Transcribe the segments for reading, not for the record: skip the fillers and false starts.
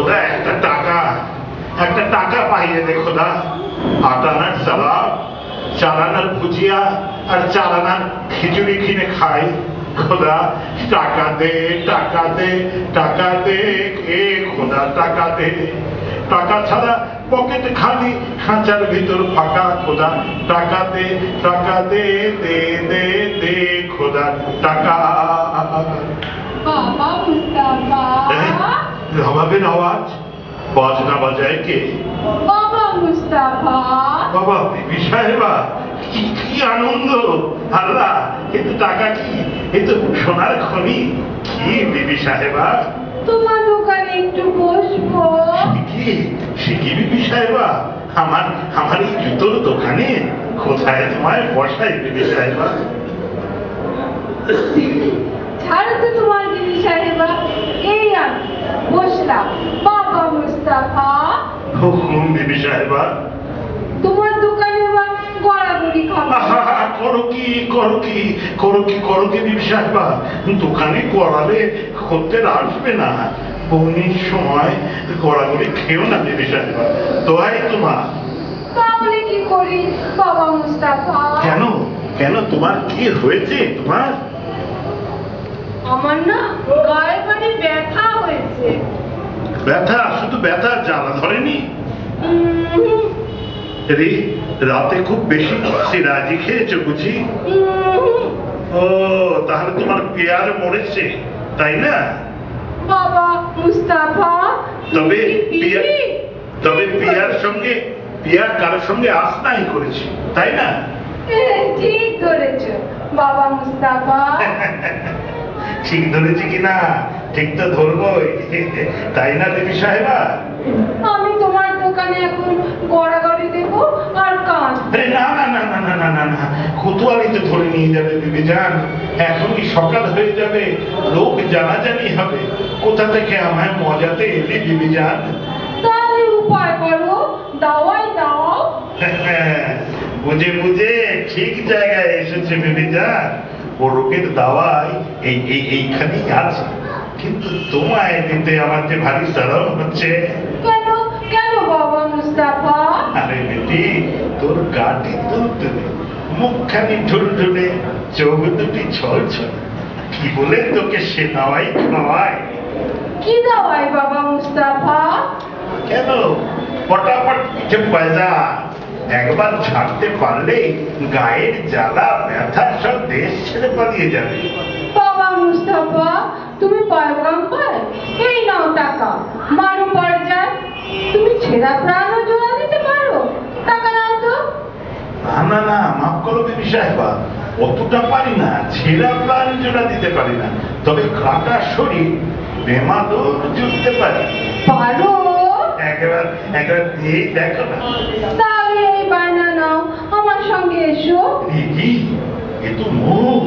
খোদা একটা টাকা পাইয়ে দে খোদা। আটানার সালাদ, চালানার ভুজিয়া আর চালানার খিচুড়ি কিনে খাই। খোদা টাকা দে, টাকা দে, টাকা দে, এ খোদা টাকা দে। টাকা ছাড়া পকেট খালি, খাঁচার ভিতর ফাঁকা। খোদা টাকা দে, টাকা দে, দে দে দে খোদা টাকা। বাবা মুস্তাফা, রবাবের আওয়াজ, বাজনা বাজায় কে? বাবা মুস্তাফা। বাবা বিবি সাহেবা, কি আনন্দ! আল্লাহ, এ তো টাকা, কি এ তো সোনার খনি। কি বিবি সাহেবা? তোমার দোকানে একটু বসবো? সে কি বিবি সাহেবা? আমার এই জুতোর দোকানে? কোথায় তোমায় বসাই বিবি সাহেবা? ছাড়ো তো তোমার বিবি সাহেবা, এই আমি বসলাম। বাবা মুস্তাফা, হুকুম বিবি সাহেবা। তোমার দোকানে আমার গড়াগড়ি খাবো। করো কি, করো কি, করো কি, করো কি বিবি সাহেবা? দোকানে গড়ালে খদ্দের আসবে না। বৌনির সময় গড়াগড়ি খেও না বিবি সাহেবা, দোহাই তোমার। তাহলে কি করি বাবা মুস্তাফা? কেন কেন, তোমার কি হয়েছে? তোমার আমার না গায়ে বাড়ি ব্যথা হয়েছে। ব্যথা? শুধু ব্যথা, জ্বালা ধরেনি? রে, রাতে খুব বেশি সিরাজি খেয়েছো বুঝি? ও, তাহলে তোমার পেয়ার মরেছে, তাই না? বাবা মুস্তাফা, তবে পিয়ার সঙ্গে, পিয়ার কারোর সঙ্গে আসনাই করেছে, তাই না? ঠিক ধরেছো বাবা মুস্তাফা। ঠিক ধরেছি কিনা? ঠিক তো ধরবই, তাই না দেবী সাহেবা? আমি তোমার দোকানে এখন গড়াগড়ি দেবো আর কাজ? না না না না না না না না, কোতোয়ালিতে ধরে নিয়ে যাবে বিবি জান। এখনই সকাল হয়ে যাবে, লোক জানাজানি হবে। কোথা থেকে আমায় মজাতে এলি বিবি জান? তাহলে উপায় করো, দাওয়াই দাও। বুঝে বুঝে ঠিক জায়গায় এসেছে বিবি জান। ও রোগের দাওয়াই এইখানেই আছে, কিন্তু তোমায় দিতে আমার যে ভারী শরম হচ্ছে। কেন কেন বাবা মুস্তাফা? আরে বেটি, তোর গাটি তুলতুলে, মুখখানি ঢুলঢুলে, চোখ দুটি ছলছল, কি বলে তোকে সে দাওয়াই খাওয়ায়? কি দাওয়াই বাবা মুস্তাফা? কেন, পটাপট পিঠে পয়সা একবার ছাড়তে পারলে গায়ের জ্বালা ব্যথা সব দেশ ছেড়ে পালিয়ে যাবে। বাবা মুস্তাফা, তুমি পয়গম্বর, এই নাও টাকা, মারো পড়ে যায়। তুমি ছেঁড়া প্রাণও জোড়া দিতে পারো, টাকা নাও তো। না না না, মাফ করো বিবি সাহেবা, অতটা পারি না। ছেঁড়া প্রাণ জোড়া দিতে পারি না, তবে কাটা শরীর বেমাদুর জুটতে পারি। পারো? একবার দিয়ে দেখো না। তাহলে এই বায়না নাও, আমার সঙ্গে এসো। কি, এ তো মুখ,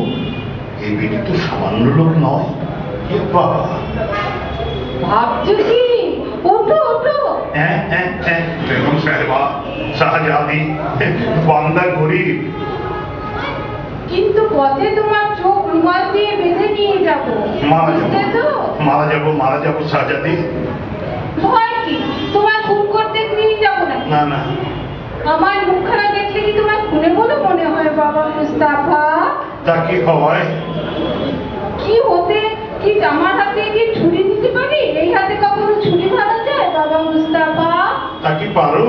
এ বেটি তো সামান্য লোক নয়। এ বাবা, ভাবছো কি? ওঠো ওঠো। বেগম সাহেবা, শাহজাদি, বান্দা গরিব। কিন্তু পথে তোমার চোখ রুমাল দিয়ে বেঁধে নিয়ে যাবো, বুঝতে তো? মারা যাবো শাহজাদি। ভয় কি? তোমার খুন করতে নিয়ে যাবো না? না না, আমার মুখখানা দেখলে কি তোমার খুনে বলে মনে হয় বাবা মুস্তাফা? তা কি হয়? কি হতে, কি আমার হাতে কি ছুরি দিতে পারি? এই হাতে কখনো ছুরি ধরা যায় বাবা মুস্তাফা? তা কি পারো?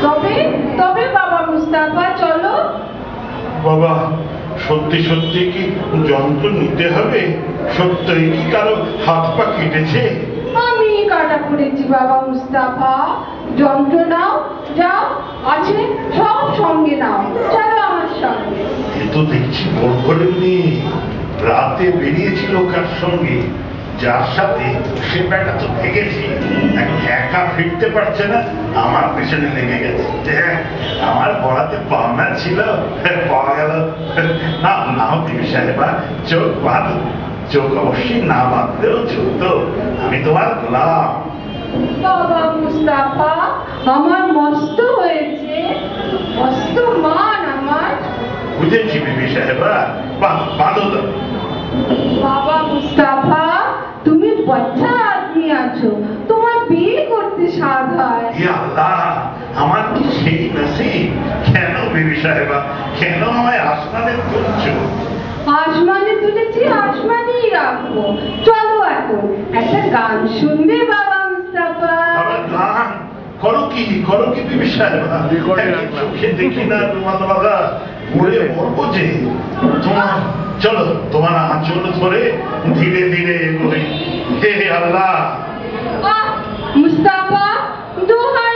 তবে তবে বাবা মুস্তাফা চলো। বাবা, সত্যি সত্যি কি যন্ত্র নিতে হবে? সত্যই কি কারো হাত পা কেটেছে? আমি কাটা পড়েছি বাবা মুস্তাফা। যন্ত্র নাও, যাও, আছে সব সঙ্গে নাও, চলো আমার সঙ্গে। এ তো দেখছি বড় মেয়ে, রাতে বেরিয়েছিল কার সঙ্গে, যার সাথে সে ব্যাটা তো ভেগেছে, একা ফিরতে পারছে না, আমার পেছনে লেগে গেছে। আমার বড়াতে পাওনা ছিল, পাওয়া গেল না। নাও দেবী সাহেবা, চোখ বাঁধো। চোখ অবশ্যই না বাঁধলেও চলতো, আমি তোমার গোলাম। বাবা মুস্তাফা, আমার মস্ত হয়েছে, মস্ত মান আমার। বুঝেছি বিবি সাহেবা, বাঁধো তো। বাবা মুস্তাফা, তুমি বচ্চা আদমি আছো, তোমার বিয়ে সাহেবা, কেন আমায় আসমানে তুলছো? আসমানে তুলেছি, আসমানেই রাখবো। চলো এখন একটা গান শুনবে বাবা মুস্তাফা? আবার গান? করো কি বিবি সাহেবা? চোখে দেখি না তোমার দাদা, মরে মরবো যে। চলো তোমার আঁচল ধরে ধীরে ধীরে এগোই। হে আল্লাহ। মুস্তাফা, দোহাই